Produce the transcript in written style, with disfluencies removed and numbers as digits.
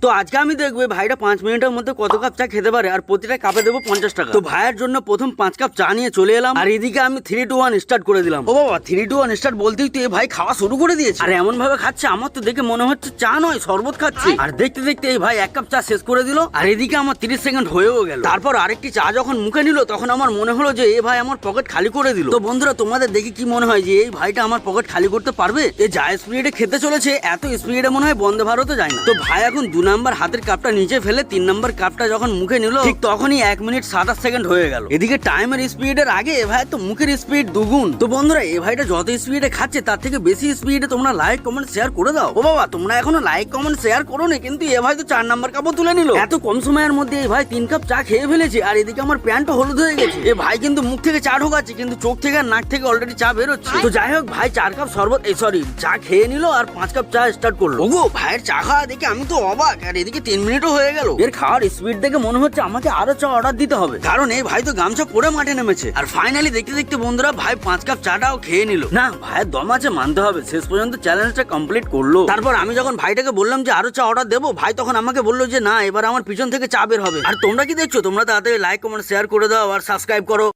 তো আজকে আমি দেখবো ভাইটা 5 মিনিটের মধ্যে কত কাপ চা খেতে পারে আর প্রতিটা কাপে দেবো 50 টাকা। তো ভাইয়ের জন্য প্রথম 5 কাপ চা নিয়ে চলে এলাম আর এদিকে আমি 3, 2, 1 স্টার্ট করে দিলাম। ও বাবা 3, 2, 1 স্টার্ট বলতেই তো এই ভাই খাওয়া শুরু করে দিয়েছে। আর এমন ভাবে খাচ্ছে আমার তো দেখে মনে হচ্ছে চা নয় শরবত খাচ্ছে। আর দেখতে দেখতে এই ভাই 1 কাপ চা শেষ করে দিল আর এদিকে আমার 30 সেকেন্ড হয়েও গেল। তারপর আরেকটি চা যখন মুখে নিল তখন আমার মনে হলো যে এই ভাই আমার পকেট খালি করে দিল। তো বন্ধুরা তোমাদের দেখি কি মনে হয় যে এই ভাইটা আমার পকেট খালি করতে পারবে? এ যা স্পিডে খেতে চলেছে এত স্পিডে মনে হয় বন্দে ভারতও যায় না। তো ভাই এখন 2 নাম্বার হাতের কাপটা নিচে ফেলে 3 নাম্বার কাপটা যখন মুখে নিল ঠিক তখনই 1 মিনিট 27 সেকেন্ড হয়ে গেল। এদিকে টাইমের স্পিডের আগে এ ভাই তো মুখের স্পিড দুগুণ। তো বন্ধুরা এই ভাইটা যত স্পিডে খাচ্ছে তার থেকে বেশি স্পিডে তোমরা লাইক কমেন্ট শেয়ার করে দাও। ও বাবা তোমরা এখনো লাইক কমেন্ট শেয়ার করো নি, কিন্তু এ ভাই তো 4 নাম্বার কাপও তুলে নিল। এত কম সময়ের মধ্যে এই ভাই 3 কাপ চা খেয়ে ফেলেছে আর এদিকে আমার প্যান্টও হলুদ হয়ে গেছে। এ ভাই কিন্তু মুখ থেকে চা ঢোকাচ্ছে কিন্তু চোখ থেকে আর নাক থেকে অলরেডি চা বেরোচ্ছে। তো যাই হোক ভাই 4 কাপ শরবত চা খেয়ে নিল আর 5 কাপ চা স্টার্ট করলো। ওগো ভাইয়ের চা খাওয়া দেখে আমি তো অবাক। আর এদিকে 3 মিনিটও হয়ে গেল। এর খাওয়ার স্পিড দেখে মনে হচ্ছে আমাকে আরো চা অর্ডার দিতে হবে, কারণ এই ভাই তো গামছা পরে মাঠে নেমেছে। আর ফাইনালি দেখতে দেখতে বন্ধুরা ভাই 5 কাপ চাটাও খেয়ে নিল। না ভাইয়ের দম আছে মানতে হবে, শেষ পর্যন্ত চ্যালেঞ্জটা কমপ্লিট করলো। তারপর আমি যখন ভাইটাকে বললাম যে আরো চা অর্ডার দেবো, ভাই তখন আমাকে বললো যে না এবার আমার পিছন থেকে চা বের হবে। আর তোমরা কি দেখছো? তোমরা তাড়াতাড়ি লাইক কমেন্ট শেয়ার করে দাও আর সাবস্ক্রাইব করো।